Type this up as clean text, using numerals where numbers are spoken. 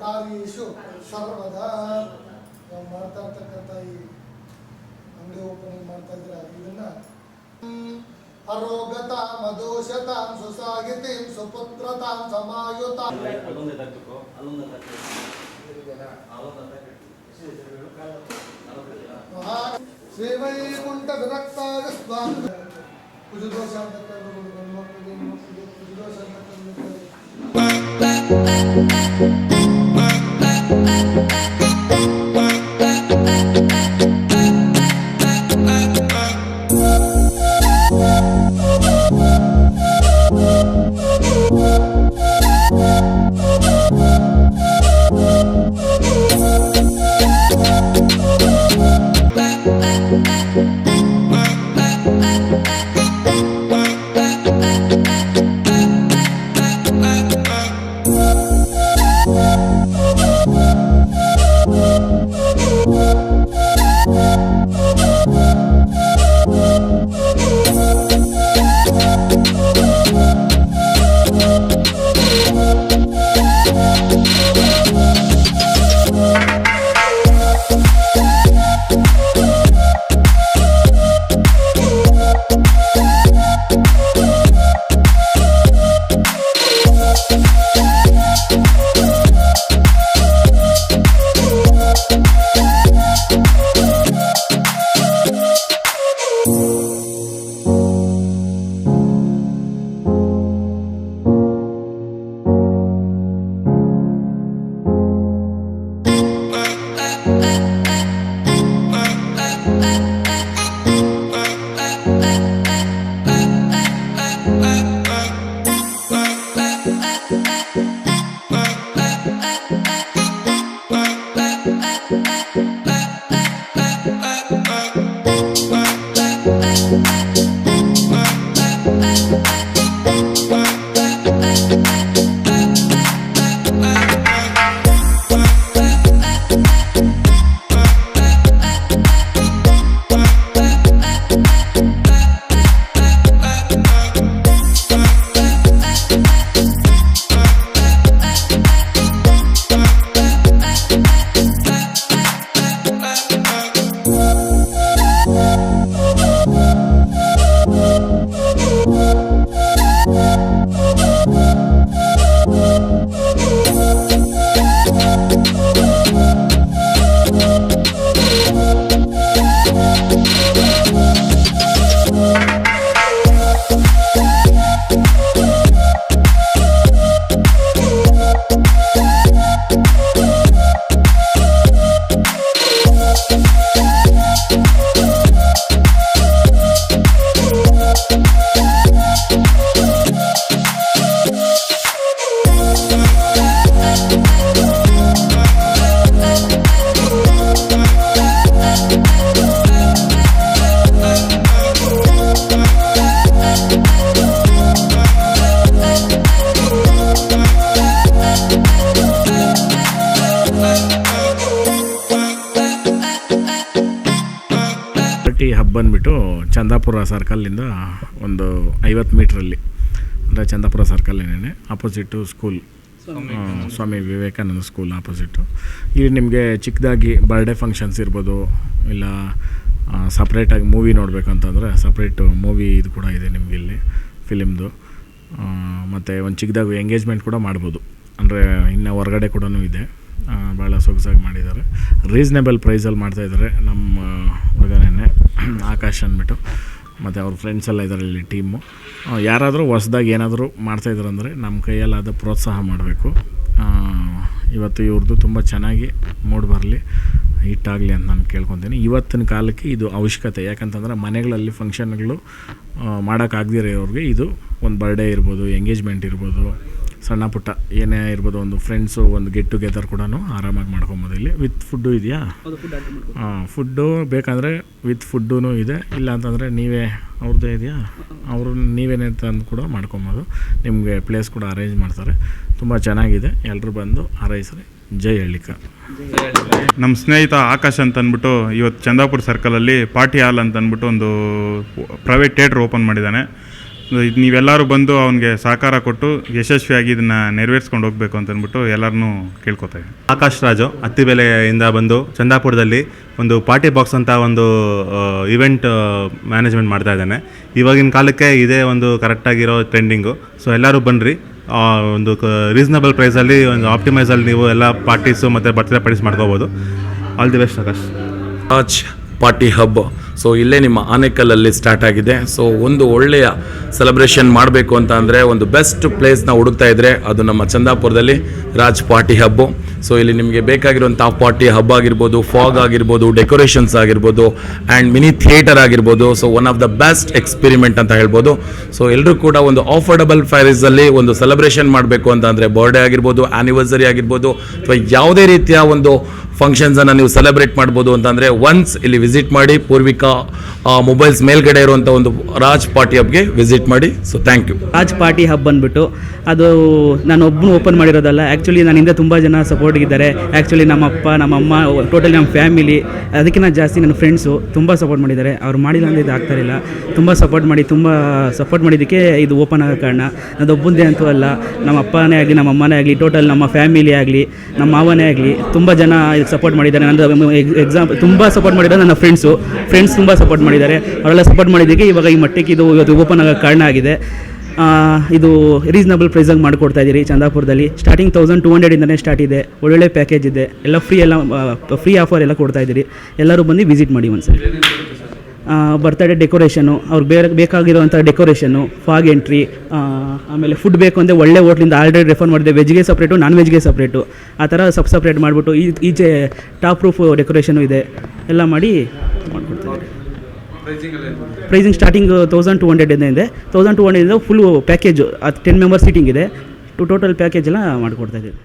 ಕಾರ್ಯೇಶು ಸರ್ವದಾ ನಾವು ಮಾಡ್ತಾ ಇರ್ತಕ್ಕಂಥ ಈ ಅಂಗಡಿ ಓಪನಿಂಗ್ ಮಾಡ್ತಾ ಇದ್ರೆ ಇದನ್ನ ಅರೋಗತಾಂ ಮದೋಷತಾಂ ಸುಸಾಗಿತಿಂ ಸುಪುತ್ರತಾಂ ಸಮಾಯುತಾಂ ಶ್ರೀವೈಕುಂಠ ವಿರಕ್ತಾಗ ಸ್ವಾಮಿ ಕುಜದೋಷ ಅಂತ ಕರೆದು ಗಂಡ್ಮಕ್ಳಿಗೆ ಹೆಣ್ಮಕ್ಳಿಗೆ ಕುಜದೋಷ ಅಂತ ಕರೆದು ಹಬ್ ಬಂದುಬಿಟ್ಟು ಚಂದಾಪುರ ಸರ್ಕಲ್ಲಿಂದ ಒಂದು 50 ಮೀಟ್ರಲ್ಲಿ, ಅಂದರೆ Chandapura ಸರ್ಕಲ್ಲೇನೆ opposite school, Swami Vivekananda school opposite. ಇಲ್ಲಿ ನಿಮಗೆ ಚಿಕ್ಕದಾಗಿ ಬರ್ಡೇ ಫಂಕ್ಷನ್ಸ್ ಇರ್ಬೋದು, ಇಲ್ಲ ಸಪ್ರೇಟಾಗಿ ಮೂವಿ ನೋಡಬೇಕಂತಂದರೆ ಸಪ್ರೇಟು ಮೂವಿ ಇದು ಕೂಡ ಇದೆ ನಿಮಗೆ ಇಲ್ಲಿ ಫಿಲಿಮ್ದು. ಮತ್ತು ಒಂದು ಚಿಕ್ಕದಾಗಿ ಎಂಗೇಜ್ಮೆಂಟ್ ಕೂಡ ಮಾಡ್ಬೋದು, ಅಂದರೆ ಇನ್ನು ಹೊರಗಡೆ ಕೂಡ ಇದೆ. ಭಾಳ ಸೊಗಸಾಗಿ ಮಾಡಿದ್ದಾರೆ, ರೀಸ್ನೇಬಲ್ ಪ್ರೈಸಲ್ಲಿ ಮಾಡ್ತಾಯಿದ್ದಾರೆ. ನಮ್ಮ ಹುಡುಗನೇ ಆಕಾಶ್ ಅಂದ್ಬಿಟ್ಟು, ಮತ್ತು ಅವ್ರ ಫ್ರೆಂಡ್ಸ್ ಎಲ್ಲ ಇದ್ದಾರೆ ಇಲ್ಲಿ ಟೀಮು. ಯಾರಾದರೂ ಹೊಸ್ದಾಗಿ ಏನಾದರೂ ಮಾಡ್ತಾಯಿದ್ದಾರೆ ಅಂದರೆ ನಮ್ಮ ಕೈಯಲ್ಲಾದ ಪ್ರೋತ್ಸಾಹ ಮಾಡಬೇಕು. ಇವತ್ತು ಇವ್ರದ್ದು ತುಂಬ ಚೆನ್ನಾಗಿ ಮೂಡಿ ಬರಲಿ, ಹಿಟ್ಟಾಗಲಿ ಅಂತ ನಾನು ಕೇಳ್ಕೊತೀನಿ. ಇವತ್ತಿನ ಕಾಲಕ್ಕೆ ಇದು ಅವಶ್ಯಕತೆ. ಯಾಕಂತಂದರೆ ಮನೆಗಳಲ್ಲಿ ಫಂಕ್ಷನ್ಗಳು ಮಾಡೋಕ್ಕಾಗದಿರೋರಿಗೆ ಇದು ಒಂದು ಬರ್ಡೇ ಇರ್ಬೋದು, ಎಂಗೇಜ್ಮೆಂಟ್ ಇರ್ಬೋದು, ಸಣ್ಣ ಪುಟ್ಟ ಏನೇ ಇರ್ಬೋದು, ಒಂದು ಫ್ರೆಂಡ್ಸು ಒಂದು ಗೆಟ್ ಟುಗೆದರ್ ಕೂಡ ಆರಾಮಾಗಿ ಮಾಡ್ಕೊಬೋದು. ಇಲ್ಲಿ ವಿತ್ ಫುಡ್ಡು ಇದೆಯಾ? ಹಾಂ, ಫುಡ್ಡು ಬೇಕಂದರೆ ವಿತ್ ಫುಡ್ಡೂ ಇದೆ, ಇಲ್ಲ ಅಂತಂದರೆ ನೀವೇ ಅವ್ರದ್ದೇ ಇದೆಯಾ, ಅವರು ನೀವೇನೇ ತಂದು ಕೂಡ ಮಾಡ್ಕೊಬೋದು. ನಿಮಗೆ ಪ್ಲೇಸ್ ಕೂಡ ಅರೇಂಜ್ ಮಾಡ್ತಾರೆ. ತುಂಬ ಚೆನ್ನಾಗಿದೆ, ಎಲ್ಲರೂ ಬಂದು ಆರೈಸ್ರಿ. ಜೈ ಹಳ್ಳಿಕ. ನಮ್ಮ ಸ್ನೇಹಿತ ಆಕಾಶ್ ಅಂತ ಅಂದ್ಬಿಟ್ಟು ಇವತ್ತು ಚಂದಾಪುರ ಸರ್ಕಲಲ್ಲಿ ಪಾರ್ಟಿ ಹಾಲ್ ಅಂತ ಅಂದ್ಬಿಟ್ಟು ಒಂದು ಪ್ರೈವೇಟ್ ಥಿಯೇಟ್ರ್ ಓಪನ್ ಮಾಡಿದ್ದಾನೆ. ನೀವೆಲ್ಲರೂ ಬಂದು ಅವನಿಗೆ ಸಹಕಾರ ಕೊಟ್ಟು ಯಶಸ್ವಿಯಾಗಿ ಇದನ್ನು ನೆರವೇರಿಸ್ಕೊಂಡು ಹೋಗಬೇಕು ಅಂತ ಅಂದ್ಬಿಟ್ಟು ಎಲ್ಲರನ್ನೂ ಕೇಳ್ಕೊತಾ ಇದ್ದೀನಿ. ಆಕಾಶ್ ರಾಜು ಅತ್ತಿಬೆಲೆಯಿಂದ ಬಂದು ಚಂದಾಪುರದಲ್ಲಿ ಒಂದು ಪಾರ್ಟಿ ಬಾಕ್ಸ್ ಅಂತ ಒಂದು ಇವೆಂಟ್ ಮ್ಯಾನೇಜ್ಮೆಂಟ್ ಮಾಡ್ತಾ ಇದ್ದಾನೆ. ಇವಾಗಿನ ಕಾಲಕ್ಕೆ ಇದೇ ಒಂದು ಕರೆಕ್ಟಾಗಿರೋ ಟ್ರೆಂಡಿಂಗು. ಸೊ ಎಲ್ಲರೂ ಬನ್ನಿರಿ, ಒಂದು ರೀಸನಬಲ್ ಪ್ರೈಸಲ್ಲಿ ಒಂದು ಆಪ್ಟಿಮೈಸಲ್ಲಿ ನೀವು ಎಲ್ಲ ಪಾರ್ಟೀಸು ಮತ್ತು ಬರ್ತ್ಡೇ ಪಾರ್ಟೀಸ್ ಮಾಡ್ಕೋಬೋದು. All the best Akash. Raj party hub. So ಇಲ್ಲೇ ನಿಮ್ಮ ಆನೇಕಲ್ಲಲ್ಲಿ ಸ್ಟಾರ್ಟ್ ಆಗಿದೆ. ಸೊ ಒಂದು ಒಳ್ಳೆಯ ಸೆಲೆಬ್ರೇಷನ್ ಮಾಡಬೇಕು ಅಂತ ಅಂದರೆ ಒಂದು ಬೆಸ್ಟ್ ಪ್ಲೇಸ್ನ ಹುಡುಕ್ತಾ ಇದ್ದರೆ ಅದು ನಮ್ಮ ಚಂದಾಪುರದಲ್ಲಿ ರಾಜ್ ಪಾರ್ಟಿ ಹಬ್ಬು. ಸೊ ಇಲ್ಲಿ ನಿಮಗೆ ಬೇಕಾಗಿರುವಂಥ ಪಾರ್ಟಿ ಹಬ್ ಆಗಿರ್ಬೋದು, ಫಾಗ್ ಆಗಿರ್ಬೋದು, ಡೆಕೋರೇಷನ್ಸ್ ಆಗಿರ್ಬೋದು, ಆ್ಯಂಡ್ ಮಿನಿ ಥಿಯೇಟರ್ ಆಗಿರ್ಬೋದು. So one of the best experiment ಅಂತ ಹೇಳ್ಬೋದು. ಸೊ ಎಲ್ಲರೂ ಕೂಡ ಒಂದು ಆಫರ್ಡಬಲ್ ಪ್ರೈಸಲ್ಲಿ ಒಂದು ಸೆಲೆಬ್ರೇಷನ್ ಮಾಡಬೇಕು ಅಂತ ಅಂದರೆ ಬರ್ಡೇ ಆಗಿರ್ಬೋದು, ಆ್ಯನಿವರ್ಸರಿ ಆಗಿರ್ಬೋದು, ಅಥವಾ ಯಾವುದೇ ರೀತಿಯ ಒಂದು ಫಂಕ್ಷನ್ಸನ್ನು ನೀವು ಸೆಲೆಬ್ರೇಟ್ ಮಾಡ್ಬೋದು ಅಂತಂದರೆ ಒನ್ಸ್ ಇಲ್ಲಿ ವಿಸಿಟ್ ಮಾಡಿ. ಪೂರ್ವಿಕಾ ಮೊಬೈಲ್ಸ್ ಮೇಲ್ಗಡೆ ಇರುವಂಥ ಒಂದು ರಾಜ್ ಪಾರ್ಟಿ ಹಬ್ಗೆ ವಿಸಿಟ್ ಮಾಡಿ. So thank you. Raj party hub ಅಂದ್ಬಿಟ್ಟು ಅದು ನಾನು ಒಬ್ಬನು ಓಪನ್ ಮಾಡಿರೋದಲ್ಲ. ಆ್ಯಕ್ಚುಲಿ ನನ್ನಿಂದ ತುಂಬ ಜನ ಸಪೋರ್ಟಿಗಿದ್ದಾರೆ. ಆ್ಯಕ್ಚುಲಿ ನಮ್ಮ ಅಪ್ಪ, ನಮ್ಮ ಅಮ್ಮ, ಟೋಟಲಿ ನಮ್ಮ ಫ್ಯಾಮಿಲಿ, ಅದಕ್ಕಿಂತ ಜಾಸ್ತಿ ನನ್ನ ಫ್ರೆಂಡ್ಸು ತುಂಬ ಸಪೋರ್ಟ್ ಮಾಡಿದ್ದಾರೆ. ಅವ್ರು ಮಾಡಿಲ್ಲ ಅಂದರೆ ಇದು ಆಗ್ತಾರಿಲ್ಲ. ತುಂಬ ಸಪೋರ್ಟ್ ಮಾಡಿದ್ದಕ್ಕೆ ಇದು ಓಪನ್ ಆಗೋ ಕಾರಣ. ಅದೊಬ್ಬಂದೇ ಅಂತೂ ಅಲ್ಲ, ನಮ್ಮ ಅಪ್ಪನೇ ಆಗಲಿ, ನಮ್ಮ ಅಮ್ಮನೇ ಆಗಲಿ, ಟೋಟಲ್ ನಮ್ಮ ಫ್ಯಾಮಿಲಿ ಆಗಲಿ, ನಮ್ಮ ಮಾವನೇ ಆಗಲಿ, ತುಂಬ ಜನ ಇದಕ್ಕೆ ಸಪೋರ್ಟ್ ಮಾಡಿದ್ದಾರೆ. ನಂದು ಎಕ್ಸಾಂಪಲ್ ತುಂಬ ಸಪೋರ್ಟ್ ಮಾಡಿದ್ದಾರೆ ನನ್ನ ಫ್ರೆಂಡ್ಸ್ ತುಂಬ ಸಪೋರ್ಟ್ ಮಾಡಿದ್ದಾರೆ. ಅವರೆಲ್ಲ ಸಪೋರ್ಟ್ ಮಾಡಿದ್ದಕ್ಕೆ ಇವಾಗ ಈ ಮಟ್ಟಕ್ಕೆ ಇದು ಇವತ್ತು ಓಪನ್ ಆಗೋ ಕಾರಣ ಆಗಿದೆ. ಇದು ರೀಸನಬಲ್ ಪ್ರೈಸಾಗಿ ಮಾಡಿಕೊಡ್ತಾ ಇದ್ದೀರಿ ಚಂದಾಪುರದಲ್ಲಿ. ಸ್ಟಾರ್ಟಿಂಗ್ 1200ಇಂದನೇ ಸ್ಟಾರ್ಟ್ ಇದೆ. ಒಳ್ಳೊಳ್ಳೆ ಪ್ಯಾಕೇಜ್ ಇದೆ, ಎಲ್ಲ ಫ್ರೀ ಆಫರ್ ಎಲ್ಲ ಕೊಡ್ತಾ ಇದ್ದೀರಿ. ಎಲ್ಲರೂ ಬಂದು ವಿಸಿಟ್ ಮಾಡಿ ಒಂದ್ಸರಿ. ಬರ್ತ್ಡೇ ಡೆಕೋರೇಷನು, ಅವ್ರಿಗೆ ಬೇಕಾಗಿರುವಂಥ ಡೆಕೋರೇಷನ್ನು, ಫಾಗ್ ಎಂಟ್ರಿ, ಆಮೇಲೆ ಫುಡ್ ಬೇಕು ಅಂದರೆ ಒಳ್ಳೆ ಹೋಟ್ಲಿಂದ ಆಲ್ರೆಡಿ ರೆಫರ್ ಮಾಡಿದೆ. ವೆಜ್ಗೆ ಸಪ್ರೇಟು, ನಾನ್ ವೆಜ್ಗೆ ಸಪ್ರೇಟು, ಆ ಥರ ಸಪ್ರೇಟ್ ಮಾಡಿಬಿಟ್ಟು ಈಚೆ ಟಾಪ್ ಪ್ರೂಫ್ ಡೆಕೋರೇಷನು ಇದೆ. ಎಲ್ಲ ಮಾಡಿ ಮಾಡಿಕೊಡ್ತೀವಿ. ಪ್ರೈಸಿಂಗ್ ಸ್ಟಾರ್ಟಿಂಗ್ 1200 ಇದೆ. 1200 ಫುಲ್ ಪ್ಯಾಕೇಜು, ಅದು 10 ಮೆಂಬರ್ ಸೀಟಿಂಗ್ ಇದೆ. ಟೋಟಲ್ ಪ್ಯಾಕೇಜ್ ಎಲ್ಲ ಮಾಡಿಕೊಡ್ತಾ ಇದ್ದೀವಿ.